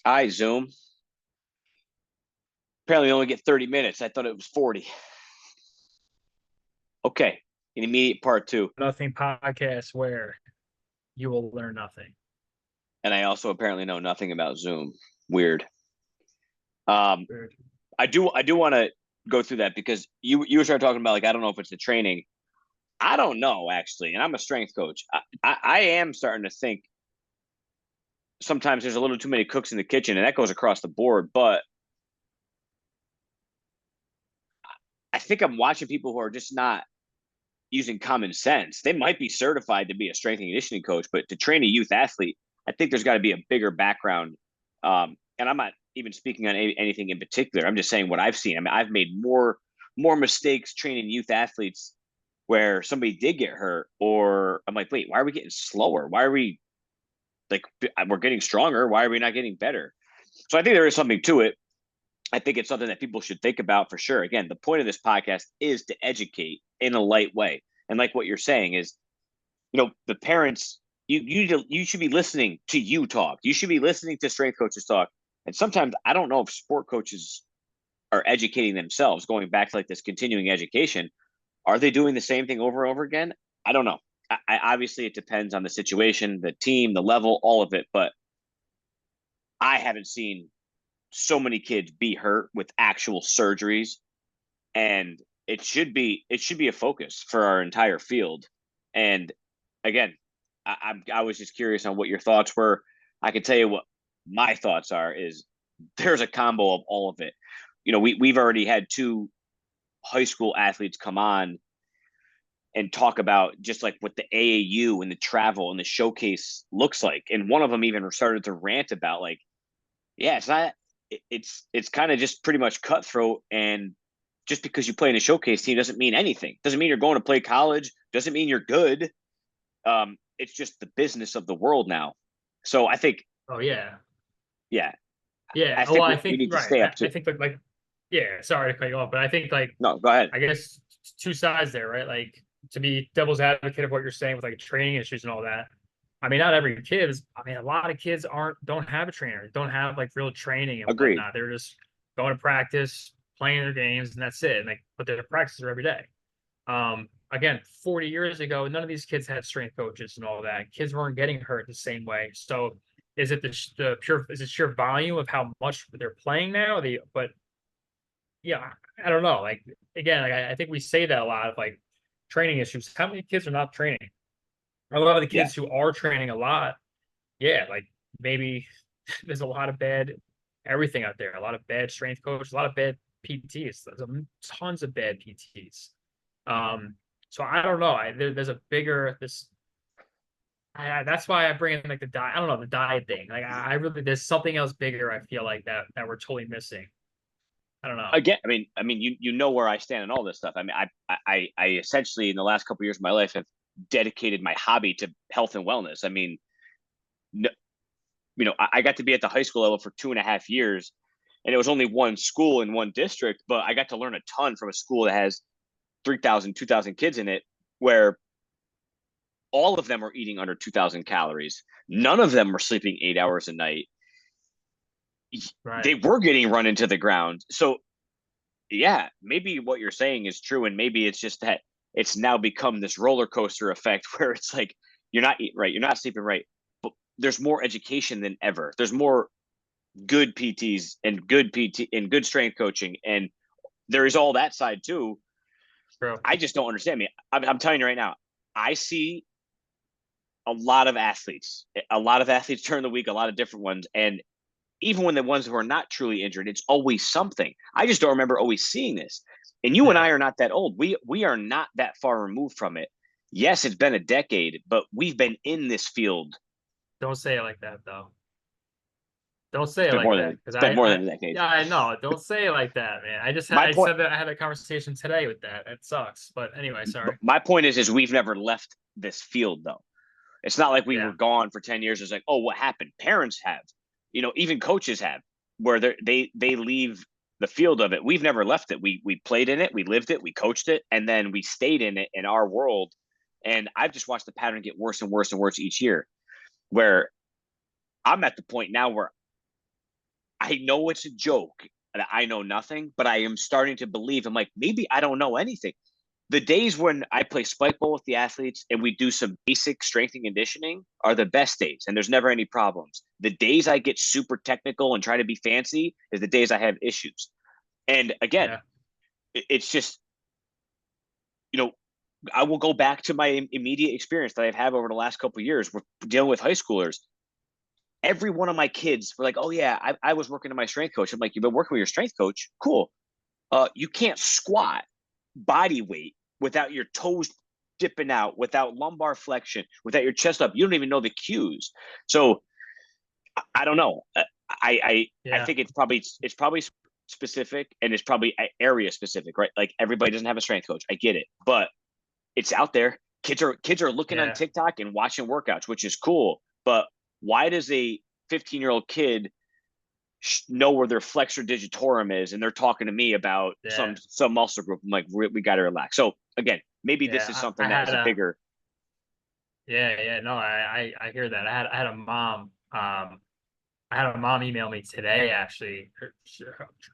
I Zoom. Apparently, only get 30 minutes. I thought it was 40. Okay. An immediate part two. Nothing podcast where you will learn nothing. And I also apparently know nothing about Zoom. Weird. Um, Weird. I do want to go through that because you started talking about like I don't know if it's the training. I don't know actually, and I'm a strength coach. I am starting to think sometimes there's a little too many cooks in the kitchen, and that goes across the board. But I think I'm watching people who are just not using common sense. They might be certified to be a strength and conditioning coach, but to train a youth athlete, I think there's got to be a bigger background. And I'm not even speaking on anything in particular. I'm just saying what I've seen. I mean, I've made more mistakes training youth athletes where somebody did get hurt, or I'm like, wait, why are we getting slower? Why are we like we're getting stronger? Why are we not getting better? So I think there is something to it. I think it's something that people should think about for sure. Again, the point of this podcast is to educate in a light way. And like what you're saying is, the parents, you should be listening to you talk. You should be listening to strength coaches talk. And sometimes I don't know if sport coaches are educating themselves, going back to like this continuing education. Are they doing the same thing over and over again? I don't know. Obviously it depends on the situation, the team, the level, all of it. But I haven't seen so many kids be hurt with actual surgeries, and it should be a focus for our entire field. And again, I was just curious on what your thoughts were. I can tell you what my thoughts are is there's a combo of all of it. We've already had two high school athletes come on and talk about just like what the AAU and the travel and the showcase looks like. And one of them even started to rant about like, yeah, it's not it's kind of just pretty much cutthroat, and just because you play in a showcase team doesn't mean anything. Doesn't mean you're going to play college, doesn't mean you're good. It's just the business of the world now. So I think, Oh yeah, yeah, yeah. I Oh, well, think I we think need to right. stay up I to. think like yeah. Sorry to cut you off, but I think like No, go ahead. I guess two sides there, right? Like to be devil's advocate of what you're saying with like training issues and all that. I mean, not every kid is. I mean, a lot of kids don't have a trainer, don't have like real training and Agreed. whatnot. They're just going to practice, playing their games, and that's it. And like, but their practices are every day. Again, 40 years ago, none of these kids had strength coaches and all that. Kids weren't getting hurt the same way. So, is it the pure? Is it sheer volume of how much they're playing now? But yeah, I don't know. Like again, like, I think we say that a lot of like training issues. How many kids are not training? A lot of the Yeah. kids who are training a lot, yeah, like maybe there's a lot of bad everything out there. A lot of bad strength coaches, a lot of bad PTs. There's tons of bad PTs. Um, so I don't know. There's a bigger this. That's why I bring in like the diet. I don't know the diet thing. Like I really there's something else bigger. I feel like that we're totally missing. I don't know. Again, I mean, you know where I stand on all this stuff. I mean, I essentially in the last couple of years of my life have dedicated my hobby to health and wellness. I mean, no, I got to be at the high school level for 2.5 years, and it was only one school in one district, but I got to learn a ton from a school that has 3,000, 2,000 kids in it, where all of them are eating under 2,000 calories. None of them are sleeping 8 hours a night. Right. They were getting run into the ground. So, yeah, maybe what you're saying is true. And maybe it's just that it's now become this roller coaster effect where it's like you're not eating right, you're not sleeping right, but there's more education than ever. There's more good PTs and good PT and good strength coaching. And there is all that side too. True. I just don't understand me. I'm telling you right now, I see a lot of athletes during the week, a lot of different ones. And even when the ones who are not truly injured, it's always something. I just don't remember always seeing this. And you and Yeah. I are not that old. We are not that far removed from it. Yes, it's been a decade, but we've been in this field. Don't say it like that though. Don't say It's it been like more that than because it's been more I than a decade. yeah I know. Don't say it like that, man. My I point said that I had a conversation today with that. It sucks. But anyway, sorry. my point is we've never left this field though. It's not like we Yeah. were gone for 10 years. It's like, oh, what happened? Parents have, even coaches have, where they leave the field of it. We've never left it. We played in it, we lived it, we coached it, and then we stayed in it in our world. And I've just watched the pattern get worse and worse and worse each year. Where I'm at the point now where I know it's a joke and I know nothing, but I am starting to believe. I'm like, maybe I don't know anything. The days when I play spike ball with the athletes and we do some basic strength and conditioning are the best days, and there's never any problems. The days I get super technical and try to be fancy is the days I have issues. And again, Yeah. it's just, you know, I will go back to my immediate experience that I've had over the last couple of years with dealing with high schoolers. Every one of my kids were like, "Oh yeah, I was working to my strength coach." I'm like, "You've been working with your strength coach? Cool. You can't squat body weight without your toes dipping out, without lumbar flexion, without your chest up. You don't even know the cues." So I don't know. I Yeah. think it's probably specific, and it's probably area specific, right? Like everybody doesn't have a strength coach. I get it, but it's out there. Kids are looking on Yeah. TikTok and watching workouts, which is cool. But why does a 15-year-old kid know where their flexor digitorum is, and they're talking to me about some Yeah. some muscle group? I'm like, we got to relax. So again, maybe this Yeah. is I something that had is a a, bigger. yeah, yeah, no, I hear that. I had a mom, I had a mom email me today actually.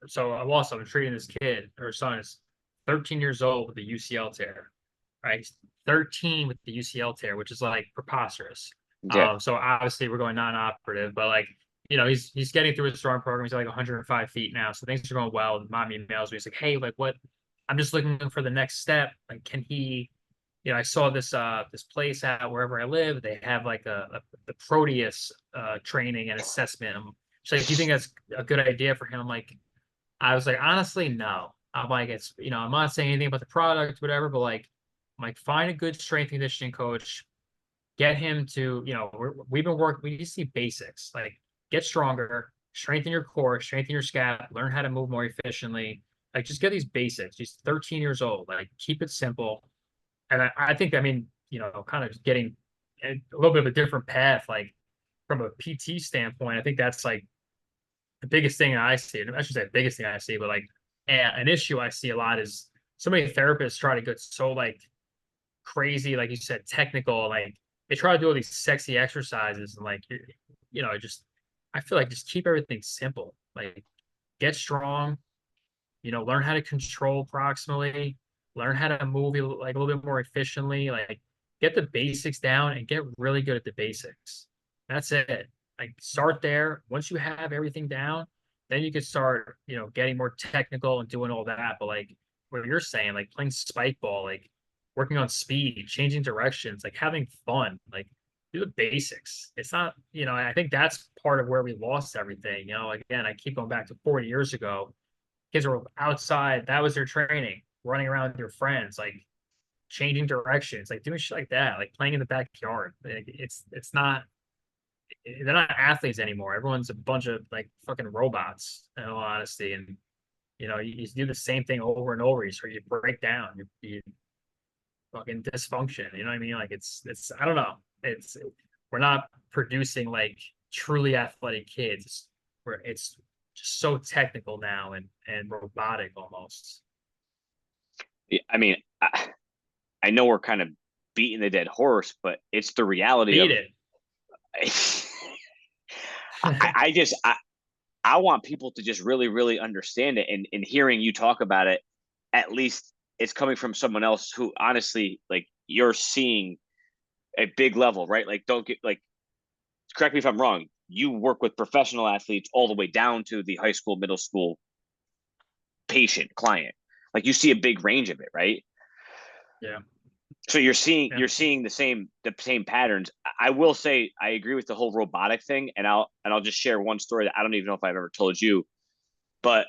So I'm also treating this kid. Her son is 13 years old with a UCL tear, right? He's 13 with the UCL tear, which is like preposterous. Yeah, So obviously we're going non-operative, but like, you know, he's getting through his strong program. He's at like 105 feet now, so things are going well. And mom emails me. He's like, "Hey, like, what? I'm just looking for the next step. Like, can he? You know, I saw this place out wherever I live. They have like the Proteus training and assessment. She's like, do you think that's a good idea for him? I'm like, I was like, honestly, no. I'm like, it's, you know, I'm not saying anything about the product, whatever, but like, I'm like, find a good strength and conditioning coach, get him to, you know, we've been working, we just see basics, like get stronger, strengthen your core, strengthen your scap, learn how to move more efficiently. Like, just get these basics. He's 13 years old. Like, keep it simple. And I think, I mean, you know, kind of getting a little bit of a different path, like from a PT standpoint, I think that's like the biggest thing I see. I should say the biggest thing I see, but like an issue I see a lot is so many therapists try to get so like crazy, like you said, technical. Like they try to do all these sexy exercises and like you know, just I feel like just keep everything simple. Like get strong, you know, learn how to control proximally, learn how to move like a little bit more efficiently, like get the basics down and get really good at the basics. That's it. Like start there. Once you have everything down, then you can start, you know, getting more technical and doing all that. But like what you're saying, like playing spike ball, like working on speed, changing directions, like having fun, like do the basics. It's not, you know, I think that's part of where we lost everything. You know, again, I keep going back to 40 years ago. Kids were outside. That was their training, running around with your friends, like changing directions, like doing shit like that, like playing in the backyard. Like, it's not they're not athletes anymore. Everyone's a bunch of like fucking robots, in all honesty. And you know, you do the same thing over and over. You break down, you fucking dysfunction. You know what I mean? Like it's I don't know. It's we're not producing like truly athletic kids. Where it's just so technical now and robotic almost. I mean, I know we're kind of beating the dead horse, but it's the reality Beat of. it. I want people to just really, really understand it. And in hearing you talk about it, at least it's coming from someone else who honestly, like, you're seeing a big level, right? Like, don't get like, correct me if I'm wrong. You work with professional athletes all the way down to the high school, middle school patient client. Like, you see a big range of it, right? Yeah. So you're seeing Yeah. you're seeing the same patterns. I will say I agree with the whole robotic thing, and I'll just share one story that I don't even know if I've ever told you, but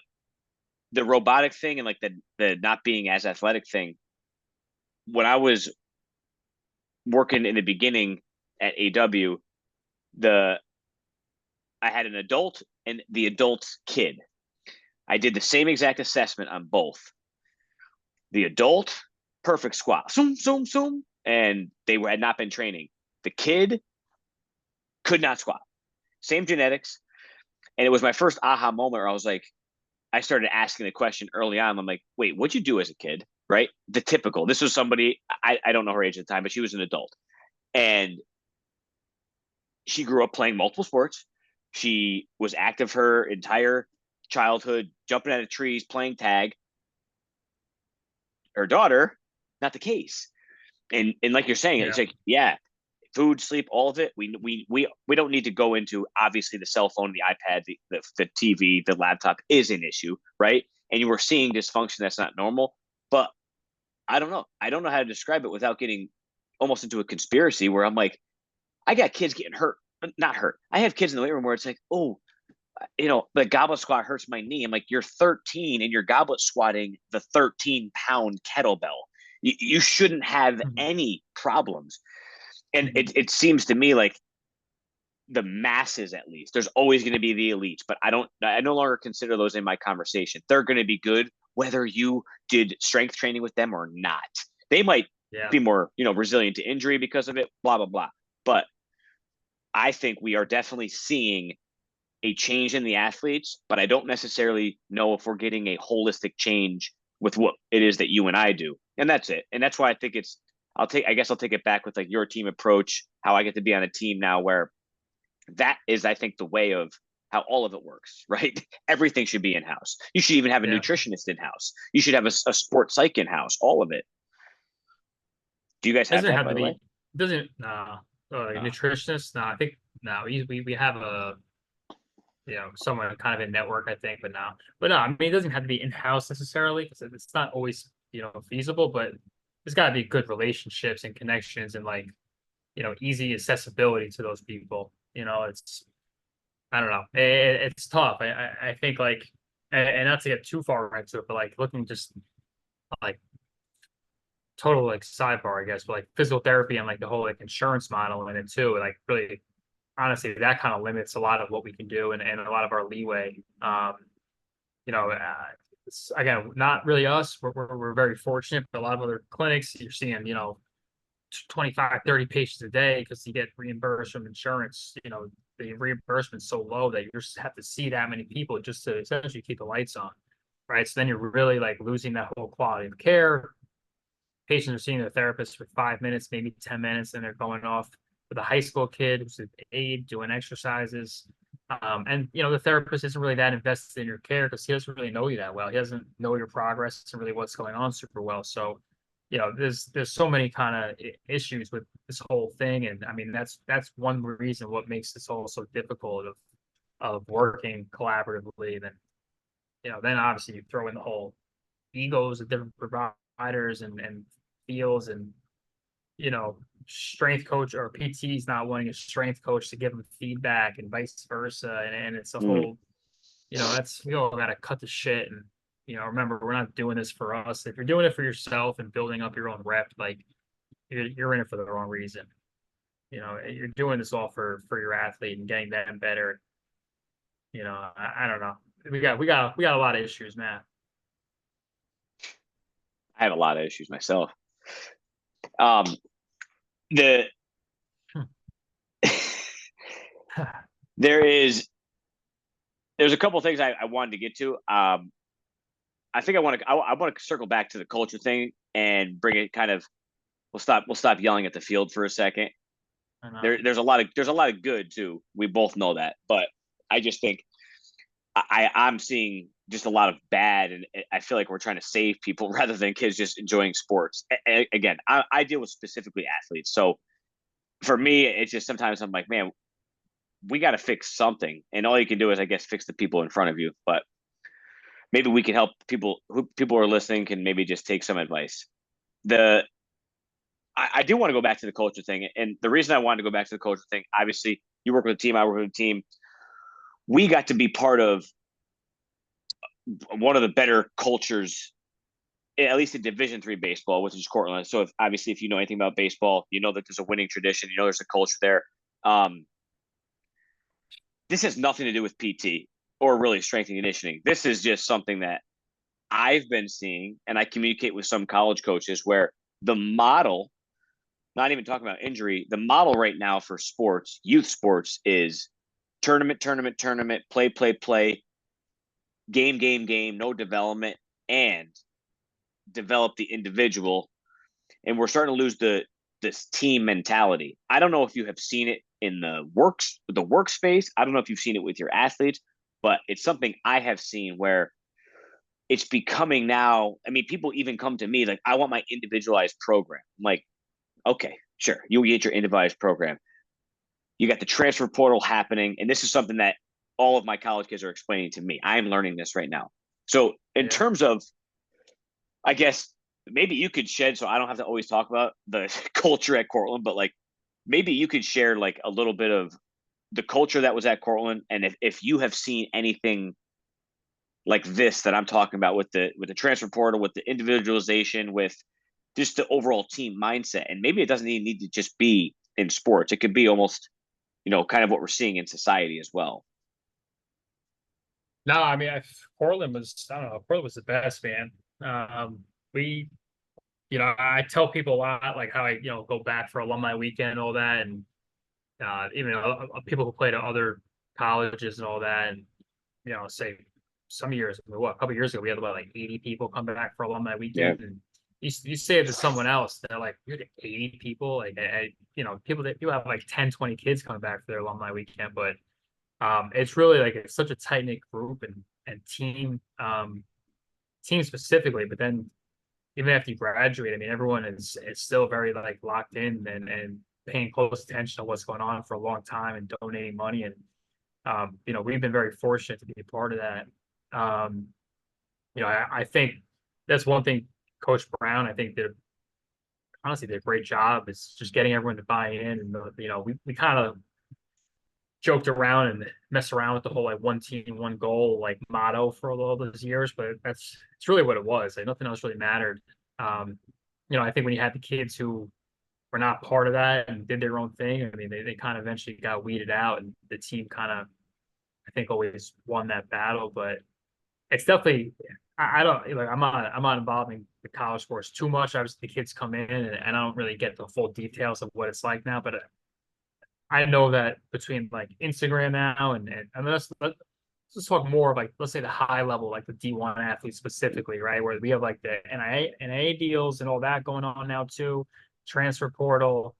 the robotic thing and like the not being as athletic thing. When I was working in the beginning at AW, the I had an adult and the adult's kid. I did the same exact assessment on both. The adult, perfect squat, zoom, zoom, zoom, and they had not been training. The kid could not squat. Same genetics, and it was my first aha moment where I was like, I started asking the question early on. I'm like, wait, what'd you do as a kid? Right? The typical. This was somebody, I don't know her age at the time, but she was an adult. And she grew up playing multiple sports. She was active her entire childhood, jumping out of trees, playing tag. Her daughter, not the case. And like you're saying, it's Yeah. like, yeah, food, sleep, all of it. We don't need to go into, obviously, the cell phone, the iPad, the TV, the laptop is an issue, right? And you were seeing dysfunction that's not normal. But I don't know. I don't know how to describe it without getting almost into a conspiracy where I'm like, I got kids getting hurt, not hurt. I have kids in the weight room where it's like, oh, the goblet squat hurts my knee. I'm like, you're 13 and you're goblet squatting the 13-pound kettlebell. You shouldn't have Mhm. any problems. And Mhm. it seems to me like the masses, at least, there's always going to be the elites, but I no longer consider those in my conversation. They're going to be good whether you did strength training with them or not. They might Yeah. be more, resilient to injury because of it, blah, blah, blah. But I think we are definitely seeing a change in the athletes, but I don't necessarily know if we're getting a holistic change with what it is that you and I do. And that's it. And that's why I think I guess I'll take it back with like your team approach, how I get to be on a team now where that is, I think, the way of how all of it works, right? Everything should be in house. You should even have a Yeah. nutritionist in house. You should have a sports psych in house, all of it. Do you guys have Doesn't that, have by to the way? be. Doesn't. Nah. Uh, Nutritionist. Nah. I think. No. We have a someone kind of in network. I think, but no. But no. I mean, it doesn't have to be in house necessarily because it's not always feasible. But there's got to be good relationships and connections and like easy accessibility to those people. It's I don't know. It's tough. I think like and not to get too far into it, but like looking just like total like sidebar, I guess, but like physical therapy and like the whole like insurance model in it too. Like really, honestly, that kind of limits a lot of what we can do and a lot of our leeway. You know, it's, again, not really us. We're very fortunate, but a lot of other clinics, you're seeing, 25, 30 patients a day because you get reimbursed from insurance. The reimbursement's so low that you just have to see that many people just to essentially keep the lights on. Right. So then you're really like losing that whole quality of care. Patients are seeing their therapist for 5 minutes, maybe 10 minutes, and they're going off with a high school kid who's an aide doing exercises. And the therapist isn't really that invested in your care because he doesn't really know you that well. He doesn't know your progress and really what's going on super well. So, there's so many kind of issues with this whole thing, and I mean that's one reason what makes this all so difficult of working collaboratively. Then obviously you throw in the whole egos of different providers and fields and strength coach or PT's not wanting a strength coach to give them feedback and vice versa. And it's a mm. whole, that's we all gotta cut the shit and remember we're not doing this for us. If you're doing it for yourself and building up your own rep, like you're in it for the wrong reason. You're doing this all for your athlete and getting them better. I don't know. We got a lot of issues, man. I have a lot of issues myself. Um, the there is there's a couple of things I wanted to get to. I think I want to circle back to the culture thing and bring it kind of. We'll stop yelling at the field for a second. I know. There's a lot of good too. We both know that, but I just think I'm seeing just a lot of bad, and I feel like we're trying to save people rather than kids just enjoying sports. Again, I deal with specifically athletes, so for me, it's just sometimes I'm like, man, we got to fix something, and all you can do is, I guess, fix the people in front of you. But maybe we can help people who people are listening can maybe just take some advice. The I do want to go back to the culture thing, and the reason I wanted to go back to the culture thing, obviously, you work with a team, I work with a team. We got to be part of one of the better cultures, at least in Division III baseball, which is Cortland. So, if you know anything about baseball, you know that there's a winning tradition. You know there's a culture there. Um, this has nothing to do with PT or really strength and conditioning. This is just something that I've been seeing, and I communicate with some college coaches where the model, not even talking about injury, the model right now for sports, youth sports, is tournament, tournament, tournament, play, play, play, game, game, game, no development, and develop the individual. And we're starting to lose this team mentality. I don't know if you have seen it in the workspace. I don't know if you've seen it with your athletes, but it's something I have seen where it's becoming now. I mean, people even come to me like, I want my individualized program. I'm like, okay, sure, you'll get your individualized program. You got the transfer portal happening, and this is something that all of my college kids are explaining to me. I am learning this right now. So in Yeah. terms of, I guess maybe you could shed, so I don't have to always talk about the culture at Cortland, but like maybe you could share like a little bit of the culture that was at Cortland, and if you have seen anything like this that I'm talking about with the transfer portal, with the individualization, with just the overall team mindset. And maybe it doesn't even need to just be in sports. It could be almost, kind of what we're seeing in society as well. No, I mean, Portland was, I don't know, Portland was the best, man. We, I tell people a lot, like how I, go back for alumni weekend and all that. And even people who played at other colleges and all that. And, say some years, a couple years ago, we had about like 80 people come back for alumni Yeah. weekend. And you say it to someone else, they're like, you're the 80 people. Like, people have like 10, 20 kids coming back for their alumni weekend. But it's really like it's such a tight knit group and team specifically. But then even after you graduate, I mean, everyone is still very like locked in and paying close attention to what's going on for a long time and donating money. And we've been very fortunate to be a part of that. Um, I think that's one thing Coach Brown, I think did a great job is just getting everyone to buy in. And we kind of joked around and messed around with the whole like one team, one goal like motto for all those years, but it's really what it was. Like nothing else really mattered. Um, I think when you had the kids who were not part of that and did their own thing, I mean, they kind of eventually got weeded out, and the team kind of, I think, always won that battle. But it's definitely, I don't like, I'm not involved in the college sports too much. Obviously, the kids come in, and I don't really get the full details of what it's like now, but I know that between like Instagram now and let's talk more of like, let's say the high level, like the D1 athletes specifically, right? Where we have like the NIA deals and all that going on now too, transfer portal,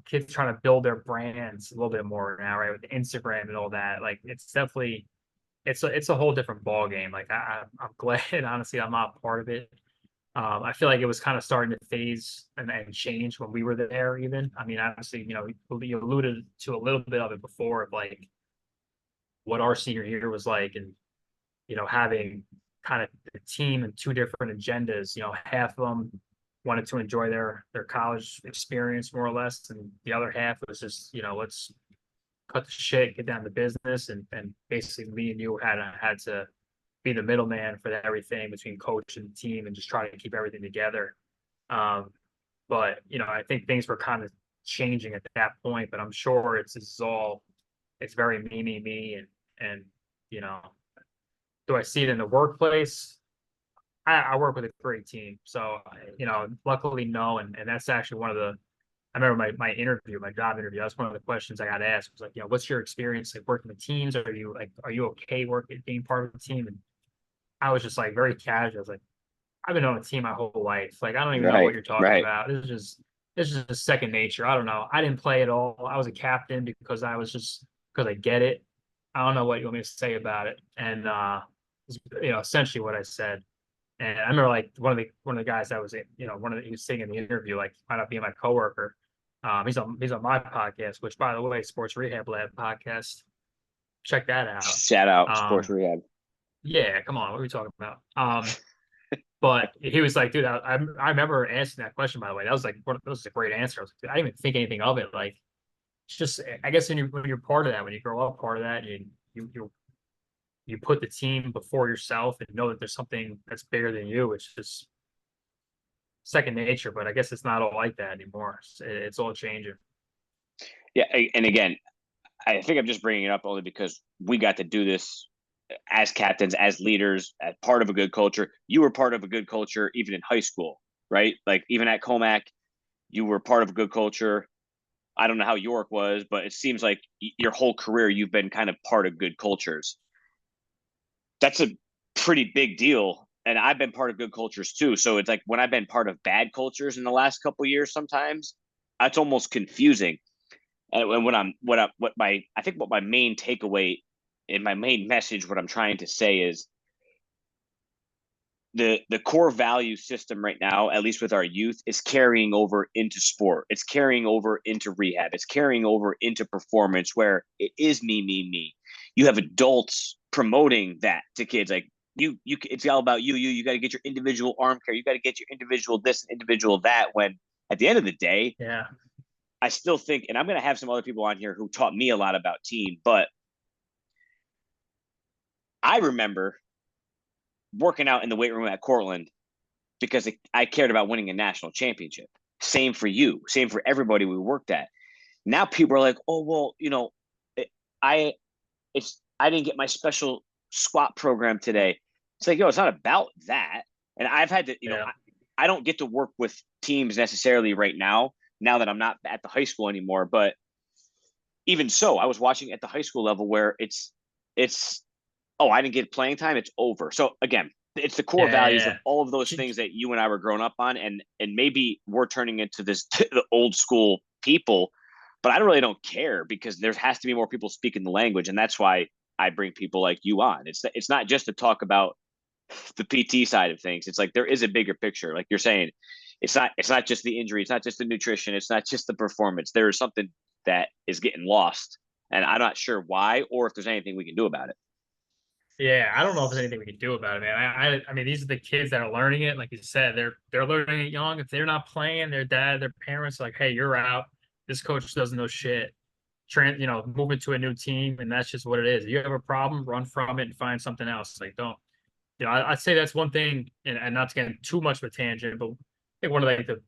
kids trying to build their brands a little bit more now, right? With Instagram and all that. Like it's definitely, it's a whole different ball game. Like I'm glad, honestly, I'm not part of it. I feel like it was kind of starting to phase and change when we were there, even. I mean, obviously, you alluded to a little bit of it before, of like what our senior year was like, and, having kind of the team and two different agendas. Half of them wanted to enjoy their college experience more or less, and the other half was just, let's cut the shit, get down to business, and basically me and you had to be the middleman for everything between coach and team and just try to keep everything together. Um, but I think things were kind of changing at that point. But I'm sure it's very me, and you know, do I see it in the workplace? I work with a great team, so luckily no, and that's actually one of the. I remember my job interview. That's one of the questions I got asked was like, what's your experience like working with teams? Are you okay working being part of a team? And I was just like very casual. I was like, I've been on a team my whole life. Like, I don't even know what Right. you're talking Right. about. This is just second nature. I don't know. I didn't play at all. I was a captain because I get it. I don't know what you want me to say about it. And essentially what I said. And I remember like one of the guys that was he was sitting in the interview, like might not be my coworker. He's on my podcast, which by the way, Sports Rehab Lab podcast. Check that out. Shout out Sports Um, Rehab. yeah, come on, what are we talking about? But he was like, dude, I remember asking that question, by the way. That was a great answer. I was like, I didn't even think anything of it. Like, it's just, I guess when you're part of that, when you grow up part of that, you put the team before yourself and know that there's something that's bigger than you. It's just second nature, but I guess it's not all like that anymore. It's all changing. Yeah. And again, I think I'm just bringing it up only because we got to do this as captains, as leaders, as part of a good culture. You were part of a good culture even in high school, right? Like even at Comac, you were part of a good culture. I don't know how York was, but it seems like your whole career you've been kind of part of good cultures. That's a pretty big deal. And I've been part of good cultures too. So it's like when I've been part of bad cultures in the last couple of years, sometimes that's almost confusing. And what my main takeaway and my main message, what I'm trying to say is the core value system right now, at least with our youth, is carrying over into sport. It's carrying over into rehab. It's carrying over into performance where it is me, me, me. You have adults promoting that to kids like it's all about you got to get your individual arm care. You got to get your individual this and individual that, when at the end of the day, Yeah. I still think, and I'm going to have some other people on here who taught me a lot about team, but I remember working out in the weight room at Cortland because I cared about winning a national championship. Same for you. Same for everybody we worked at. Now people are like, oh well, I I didn't get my special squat program today. It's like, yo, it's not about that. And I've had to, Yeah. I don't get to work with teams necessarily right now. Now that I'm not at the high school anymore, but even so, I was watching at the high school level where it's oh, I didn't get playing time, it's over. So again, it's the core Yeah. values Yeah. of all of those things that you and I were growing up on, and maybe we're turning into this the old school people, but I really don't care because there has to be more people speaking the language, and that's why I bring people like you on. It's not just to talk about the PT side of things. It's like there is a bigger picture, like you're saying. It's not just the injury, it's not just the nutrition, it's not just the performance. There is something that is getting lost, and I'm not sure why or if there's anything we can do about it. Yeah, I don't know if there's anything we can do about it, man. I mean, these are the kids that are learning it. Like you said, they're learning it young. If they're not playing, their dad, their parents, are like, hey, you're out. This coach doesn't know shit. Move into a new team, and that's just what it is. If you have a problem, run from it and find something else. Like, don't, I'd say that's one thing, and not to get too much of a tangent, but I think one of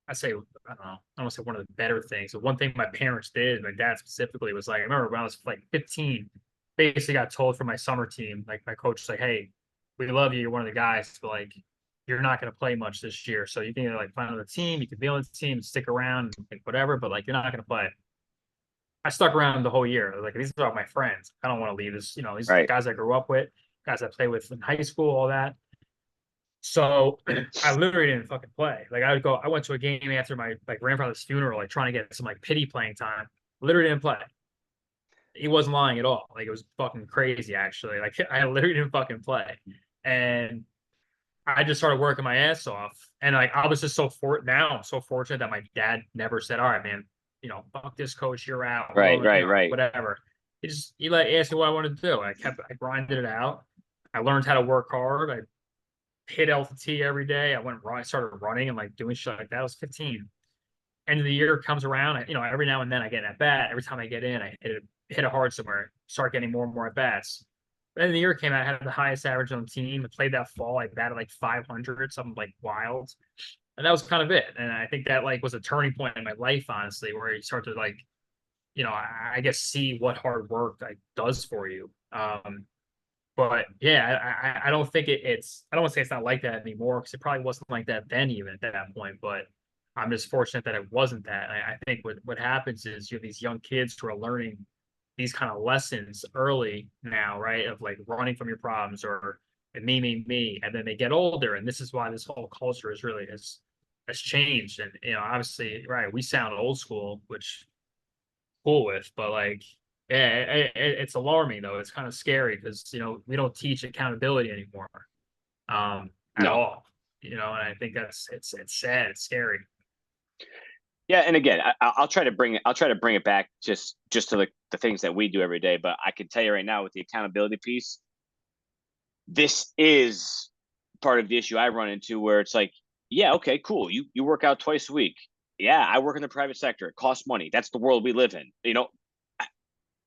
I say, I don't know, I don't say one of the better things. But one thing my parents did, my dad specifically, was like, I remember when I was like 15, basically got told from my summer team, like my coach was like, hey, we love you, you're one of the guys, but like you're not going to play much this year. So you can either like find another team, you can be on the team, stick around, like whatever, but like you're not going to play. I stuck around the whole year. Like these are all my friends. I don't want to leave this, these Right. guys I grew up with, guys I played with in high school, all that. So I literally didn't fucking play. Like I went to a game after my like grandfather's funeral, like trying to get some like pity playing time. Literally didn't play. He wasn't lying at all. Like it was fucking crazy actually. Like I literally didn't fucking play. And I just started working my ass off. And like I was just now I'm so fortunate that my dad never said, all right, man, fuck this coach, you're out, Right, right, right. whatever. He let asked me what I wanted to do. I grinded it out. I learned how to work hard. I hit LT every day. I started running and like doing shit like that. I was 15. End of the year comes around. Every now and then I get an at bat. Every time I get in, I hit it hard somewhere. Start getting more and more at bats. But then the year came out, I had the highest average on the team. I played that fall. I batted like 500, something like wild, and that was kind of it. And I think that like was a turning point in my life, honestly, where you start to like, I guess see what hard work like does for you. But yeah, I don't think it's I don't want to say it's not like that anymore because it probably wasn't like that then even at that point. But I'm just fortunate that it wasn't that. I think what happens is you have these young kids who are learning these kind of lessons early now, right? Of like running from your problems or me, and then they get older, and this is why this whole culture is really has changed. And obviously, right, we sound old school, which cool with, but like, yeah, it's alarming though. It's kind of scary because we don't teach accountability anymore, at No. all. And I think it's sad, it's scary. Yeah, and again, I'll try to bring it. I'll try to bring it back just to the things that we do every day. But I can tell you right now, with the accountability piece, this is part of the issue I run into where it's like, yeah, okay, cool. You work out twice a week. Yeah, I work in the private sector. It costs money. That's the world we live in. I,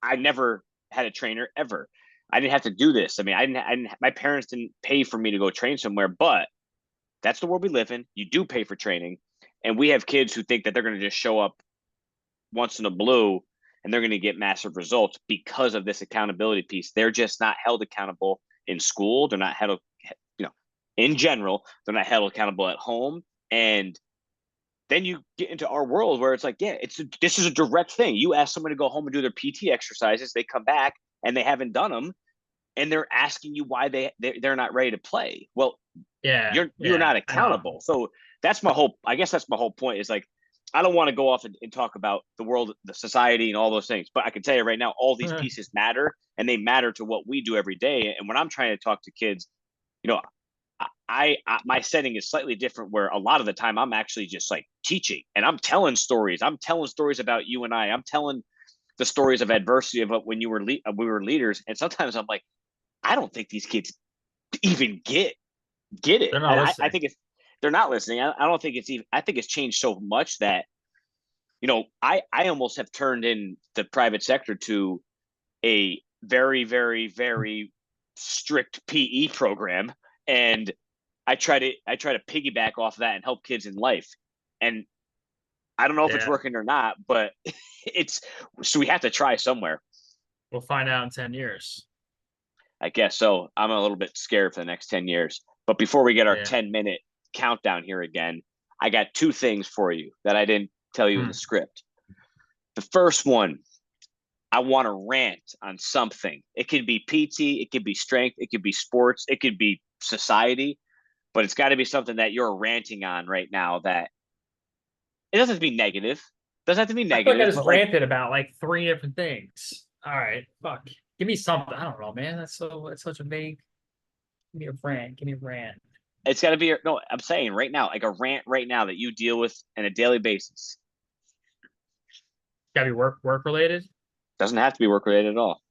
I never had a trainer ever. I didn't have to do this. I mean, I didn't. My parents didn't pay for me to go train somewhere, but that's the world we live in. You do pay for training, and we have kids who think that they're going to just show up once in a blue and they're going to get massive results because of this accountability piece. They're just not held accountable in school. They're not held, in general, they're not held accountable at home. And then you get into our world where it's like, yeah, this is a direct thing. You ask someone to go home and do their PT exercises, they come back and they haven't done them, and they're asking you why they're not ready to play. Well, Yeah, you're yeah, not I know. accountable. So that's my whole. I guess that's my whole point. Is like I don't want to go off and talk about the world, the society, and all those things, but I can tell you right now, all these pieces matter, and they matter to what we do every day. And when I'm trying to talk to kids, you know, my setting is slightly different, where a lot of the time I'm actually just like teaching and I'm telling stories. I'm telling stories about you and I. I'm telling the stories of adversity of when we were leaders, and sometimes I'm like, I don't think these kids even get it. They're not And I listening. think if they're not listening, I don't think it's even. I think it's changed so much that I almost have turned in the private sector to a very, very, very strict PE program, and I try to piggyback off that and help kids in life. And I don't know if it's Yeah, working or not, but it's so we have to try somewhere. we'll find out in 10 years. I guess so. I'm a little bit scared for the next 10 years. But before we get our Yeah. 10-minute countdown here again, I got two things for you that I didn't tell you in the script. The first one, I want to rant on something. It could be PT, it could be strength, it could be sports, it could be society, but it's got to be something that you're ranting on right now. That it doesn't have to be negative. It doesn't have to be I feel like I negative, just but like ranted about like 3 different things. All right, fuck. Give me something. I don't know, man. That's such a vague. Give me a rant. Give me a rant. it's got to be no. I'm saying right now, like a rant right now that you deal with on a daily basis. Gotta be work related. Doesn't have to be work related at all.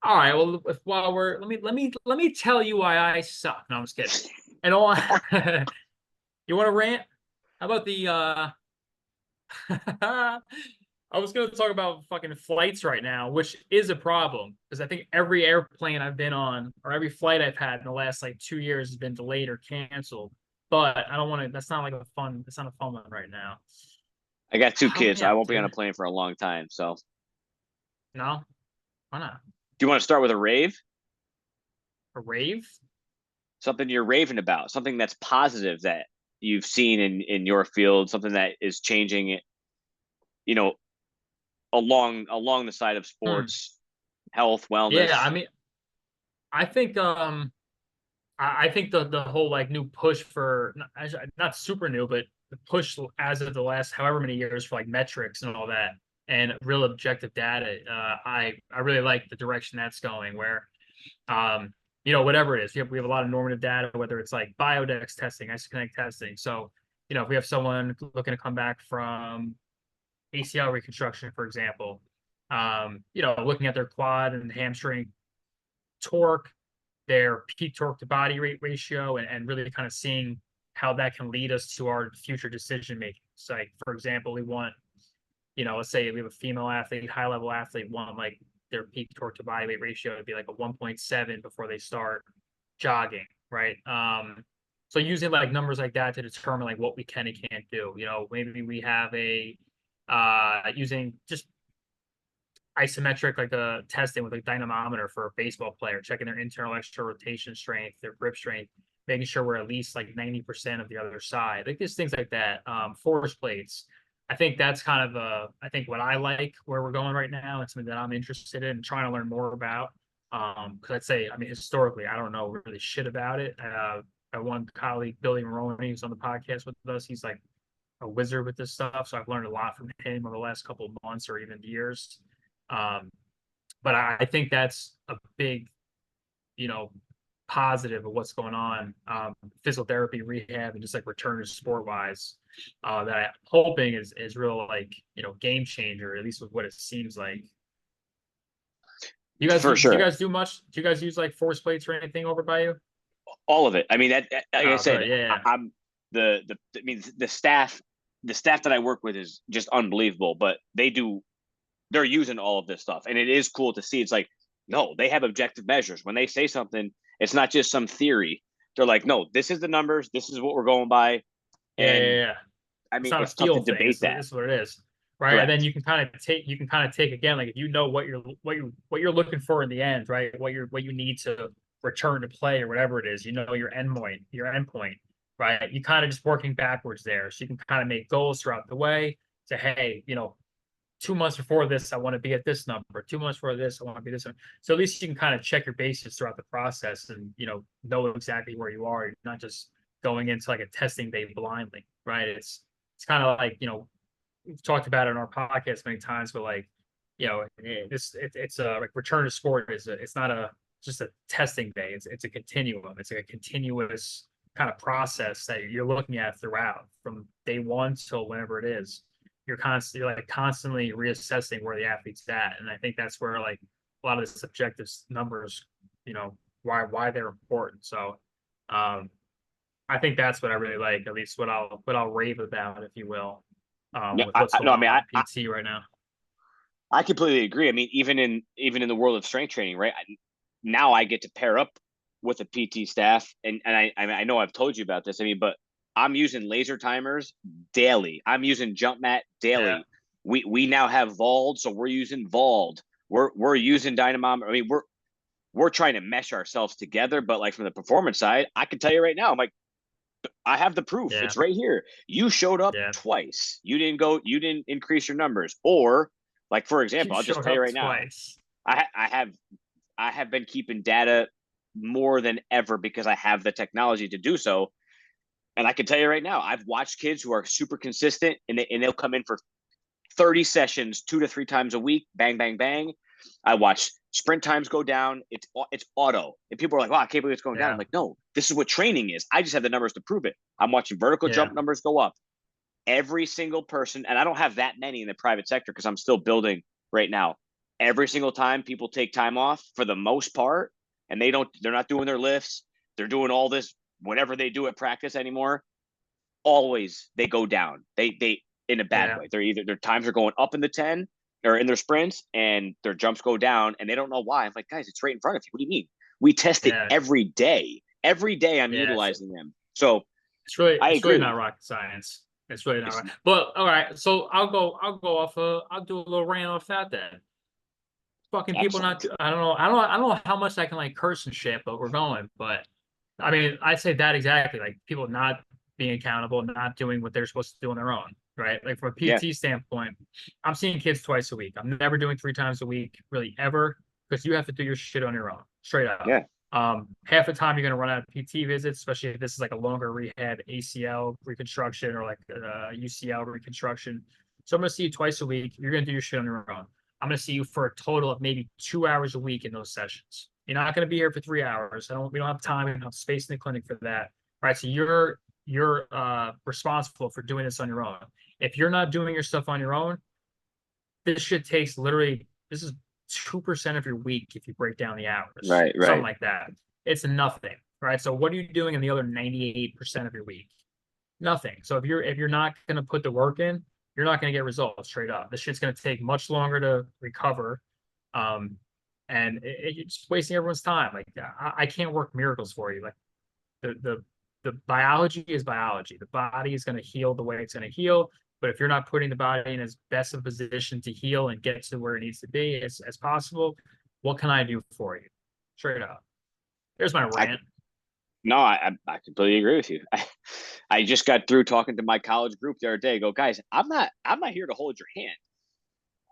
All right. Well, while we're let me tell you why I suck. No, I'm just kidding. And all you want to rant? How about the I was gonna talk about fucking flights right now, which is a problem because I think every airplane I've been on or every flight I've had in the last like 2 years has been delayed or canceled. But I don't want to. That's not like a fun. It's not a fun one right now. I got two Help kids. me So I out, won't be on a dude. plane for a long time. So, No, why not? do you want to start with a rave? A rave? Something you're raving about, something that's positive that you've seen in your field, something that is changing it, you know, along the side of Hmm. sports, health, Yeah, I wellness. mean, I think I think the whole like new push for not super new, but the push as of the last however many years for like metrics and all that and real objective data. I really like the direction that's going. Where whatever it is, we have a lot of normative data, whether it's like biodex testing, isoconnect testing. So if we have someone looking to come back from ACL reconstruction, for example, looking at their quad and hamstring torque, their peak torque to body rate ratio, and really kind of seeing how that can lead us to our future decision making. So, like, for example, we want, let's say we have a female athlete, high level athlete, want like their peak torque to body weight ratio to be like a 1.7 before they start jogging, right? So using like numbers like that to determine like what we can and can't do. Maybe we have a using just isometric like a testing with a dynamometer for a baseball player, checking their internal external rotation strength, their grip strength, making sure we're at least like 90% of the other side. Like just things like that. Force plates. I think that's kind of I think what I like where we're going right now. It's something that I'm interested in and trying to learn more about. Because I'd say, I mean, historically, I don't know really shit about it. I one colleague, Billy Maroney, who's on the podcast with us. He's like a wizard with this stuff. So I've learned a lot from him over the last couple of months or even years. Um, but I think that's a big, you know, positive of what's going on. Physical therapy, rehab, and just like return to sport wise. That I'm hoping is real like game changer, at least with what it seems like. For Do you sure. guys do much? Do you guys use like force plates or anything over by you? All of it. I mean, like I Oh, said, good. Yeah. I'm the I mean the staff that I work with is just unbelievable, but they're using all of this stuff, and it is cool to see. It's like, no, they have objective measures. When they say something, it's not just some theory. They're like, no, this is the numbers, this is what we're going by. Yeah. Yeah. And Yeah. I It's mean, not a it's tough to feel thing. debate that. This is what it is, right? And then Correct. you can kind of take again, like if you know what you're looking for in the end, right? What you need to return to play or whatever it is, your endpoint, right? You kind of just working backwards there, so you can kind of make goals throughout the way. Say, hey, 2 months before this, I want to be at this number. 2 months before this, I want to be this one. So at least you can kind of check your bases throughout the process and know exactly where you are. You're not just going into like a testing day blindly, right? It's kind of like we've talked about it in our podcast many times, but like, it's a like return to sport it's not just a testing day. It's a continuum. It's like a continuous kind of process that you're looking at throughout from day one till whenever it is. You're like constantly reassessing where the athlete's at, and I think that's where like a lot of the subjective numbers, why they're important. So, I think that's what I really like, at least what I'll rave about, if you will, Yeah, with what's no, going I mean, on in PT right now. I completely agree. I mean, even in the world of strength training, right? Now I get to pair up with a PT staff, and I know I've told you about this. I mean, but I'm using laser timers daily. I'm using jump mat Yeah, daily. We now have Vald, so we're using Vald. We're using Dynamometer. I mean, we're trying to mesh ourselves together. But like from the performance side, I can tell you right now, I'm like, I have the proof. yeah, It's right here. You showed up yeah. twice. You didn't go. You didn't increase your numbers. Or like for You example, I'll just showed tell you up right now. twice. I have been keeping data more than ever because I have the technology to do so. And I can tell you right now, I've watched kids who are super consistent, and they'll come in for 30 sessions 2 to 3 times a week. Bang, bang, bang. I watch sprint times go down. It's auto. And people are like, "Wow, I can't believe it's going down." I'm Yeah, like, "No, this is what training is. I just have the numbers to prove it." I'm watching vertical yeah, jump numbers go up. Every single person, and I don't have that many in the private sector because I'm still building right now. Every single time people take time off for the most part, and they're not doing their lifts, they're doing all this whatever they do at practice anymore. Always they go down. They in a bad yeah, way. They're either their times are going up in the 10 or in their sprints, and their jumps go down, and they don't know why. I'm like, guys, it's right in front of you. What do you mean? We test it yeah, every day. Every day I'm yeah. utilizing them. So I It's agree really with not you. rocket science. It's really not It's right. But all right, so I'll go off. I'll do a little rant off that then. Fucking people not. excellent. I don't know how much I can like curse and shit, but we're going. But I mean, I say that exactly. Like people not being accountable, not doing what they're supposed to do on their own, right? Like from a Yeah. PT standpoint, I'm seeing kids twice a week. I'm never doing 3 times a week, really ever, because you have to do your shit on your own, straight up. Yeah. Half the time you're gonna run out of PT visits, especially if this is like a longer rehab, ACL reconstruction or like UCL reconstruction. So I'm gonna see you twice a week. You're gonna do your shit on your own. I'm going to see you for a total of maybe 2 hours a week in those sessions. You're not going to be here for 3 hours. We don't have time. We don't have space in the clinic for that. Right. So you're responsible for doing this on your own. If you're not doing your stuff on your own, this shit takes literally, this is 2% of your week if you break down the hours, Right. something Right. like that. It's nothing. Right. So what are you doing in the other 98% of your week? Nothing. So if you're not going to put the work in, you're not going to get results straight up. This shit's going to take much longer to recover, um, and it's wasting everyone's time. Like I can't work miracles for you. Like the biology is biology. The body is going to heal the way it's going to heal. But if you're not putting the body in as best a position to heal and get to where it needs to be as possible, what can I do for you? Straight up. There's my I rant. no, I completely agree with you. I just got through talking to my college group the other day. Go, guys, I'm not here to hold your hand.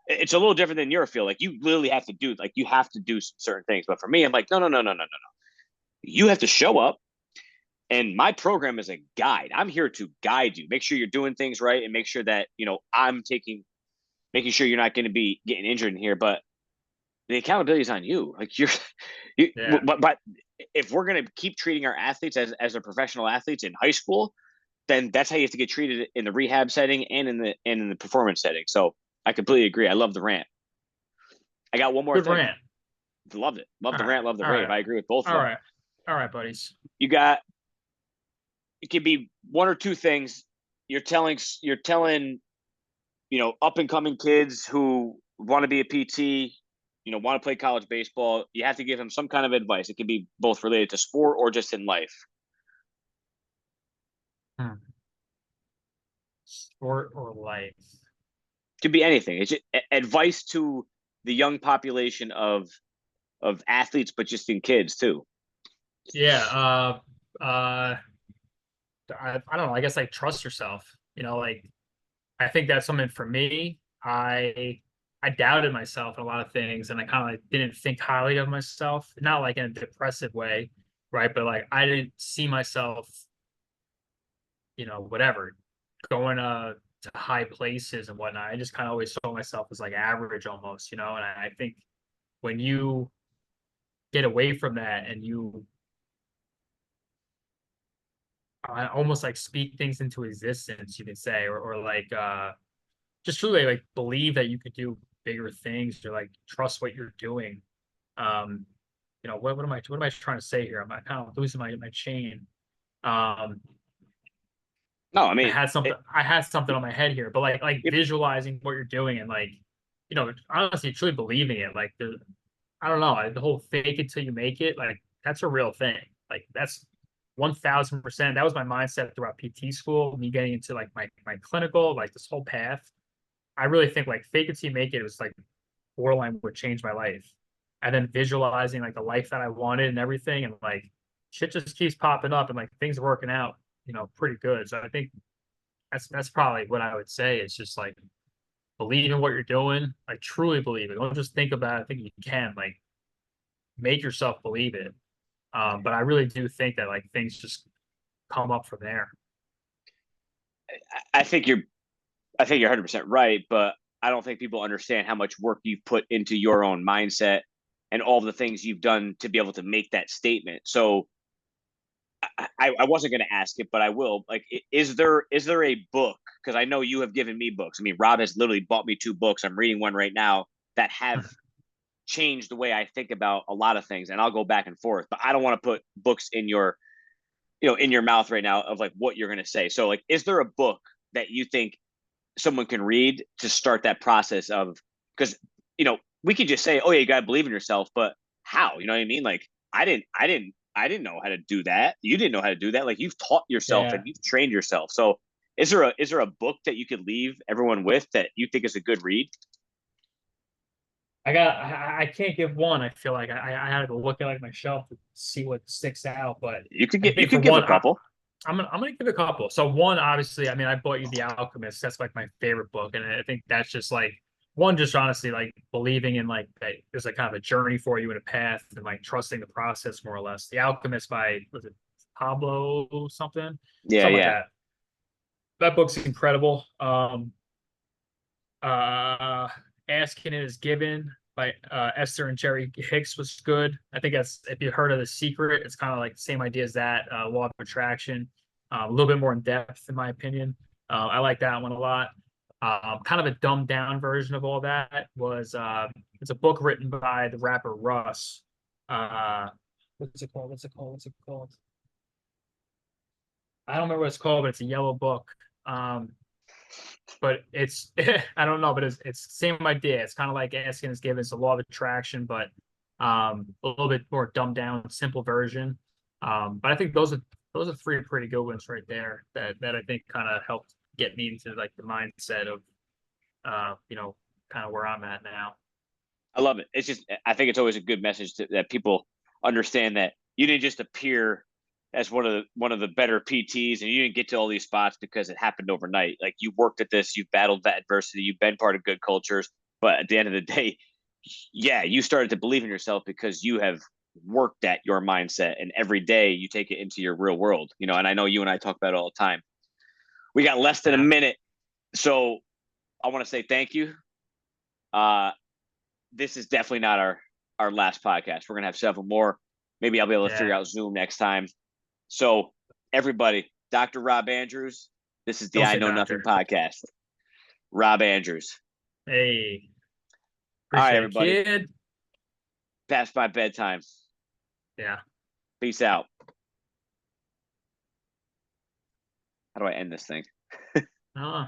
It's a little different than your field. Like you literally have to do you have to do certain things. But for me, I'm like, no, no, no, no, no, no, no. You have to show up. And my program is a guide. I'm here to guide you. Make sure you're doing things right and make sure that, I'm making sure you're not going to be getting injured in here. But the accountability is on you. Like Yeah. but if we're going to keep treating our athletes as their professional athletes in high school, then that's how you have to get treated in the rehab setting and in the performance setting. So I completely agree. I love the rant. I got one more Good thing. rant. Loved it. Love All the right. rant. Love the All rave. right. I agree with both of All them. right. All right, buddies. You got it could be one or two things. You're telling up and coming kids who want to be a PT, want to play college baseball. You have to give them some kind of advice. It could be both related to sport or just in life. Hmm. Sport or life? It could be anything. It's just advice to the young population of athletes, but just in kids too. Yeah. I don't know. I guess like trust yourself. Like I think that's something for me. I doubted myself in a lot of things, and I kind of like didn't think highly of myself. Not like in a depressive way, right? But like I didn't see myself, whatever, going to high places and whatnot. I just kind of always saw myself as like average almost, you know. And I think when you get away from that and you almost like speak things into existence, you could say, or like just truly like believe that you could do bigger things or like trust what you're doing. Um, what am I trying to say here? I'm kind of losing my chain. Um, No, I mean, I had something on my head here, but like it, visualizing what you're doing and like, honestly truly believing it. Like I don't know, the whole fake it till you make it, like that's a real thing. Like that's 1000%. That was my mindset throughout PT school, me getting into like my clinical, like this whole path. I really think like fake it till you make it was like borderline would change my life. And then visualizing like the life that I wanted and everything, and like shit just keeps popping up and like things are working out, pretty good. So I think that's probably what I would say. It's just like believe in what you're doing. Like truly believe it. Don't just think about it. I think you can like make yourself believe it. But I really do think that like things just come up from there. I think you're I think you're 100% right, but I don't think people understand how much work you've put into your own mindset and all the things you've done to be able to make that statement. So I wasn't going to ask it, but I will. Like, is there a book? Because I know you have given me books. I mean, Rob has literally bought me two books. I'm reading one right now that have changed the way I think about a lot of things, and I'll go back and forth. But I don't want to put books in your in your mouth right now of like what you're going to say. So, like, is there a book that you think someone can read to start that process of, because we could just say, oh yeah, you got to believe in yourself, but how? You know what I mean? Like, I didn't know how to do that. You didn't know how to do that. Like, you've taught yourself and Yeah. you've trained yourself. So is there a book that you could leave everyone with that you think is a good read? I can't give one. I feel like I had to look at like my shelf to see what sticks out. But I You think for could give a one, couple. I'm gonna give a couple. So one, obviously, I mean, I bought you The Alchemist. That's like my favorite book, and I think that's just like one, just honestly like believing in like that there's like kind of a journey for you and a path, and like trusting the process more or less. The Alchemist by, was it Pablo something, Yeah, something like yeah. that. That book's incredible. Uh, Asking It Is Given by Esther and Jerry Hicks was good. I think that's, if you heard of The Secret, it's kind of like the same idea as that, Law of Attraction, a little bit more in depth, in my opinion. I like that one a lot. Kind of a dumbed down version of all that was it's a book written by the rapper Russ. Uh, what's it called? What's it called? I don't remember what it's called, but it's a yellow book. Um, but it's I don't know, but it's the same idea. It's kind of like Asking Is Given. It's a law of attraction, but a little bit more dumbed down, simple version. But I think those are three pretty good ones right there that I think kind of helped get me into like the mindset of kind of where I'm at now. I love it. It's just, I think it's always a good message that people understand that you didn't just appear as one of the better PTs, and you didn't get to all these spots because it happened overnight. Like, you worked at this, you've battled that adversity, you've been part of good cultures, but at the end of the day, yeah, you started to believe in yourself because you have worked at your mindset, and every day you take it into your real world. And I know you and I talk about it all the time. We got less than a Yeah, minute, so I want to say thank you. Uh, this is definitely not our last podcast. We're gonna have several more. Maybe I'll be able to figure yeah. out Zoom next time. So everybody, Dr. Rob Andrews, this is the Don't I say Know Nothing doctor. podcast. Rob Andrews. Hey, All right, appreciate it, everybody. kid. Past my bedtime. Yeah. Peace out. How do I end this thing? Uh,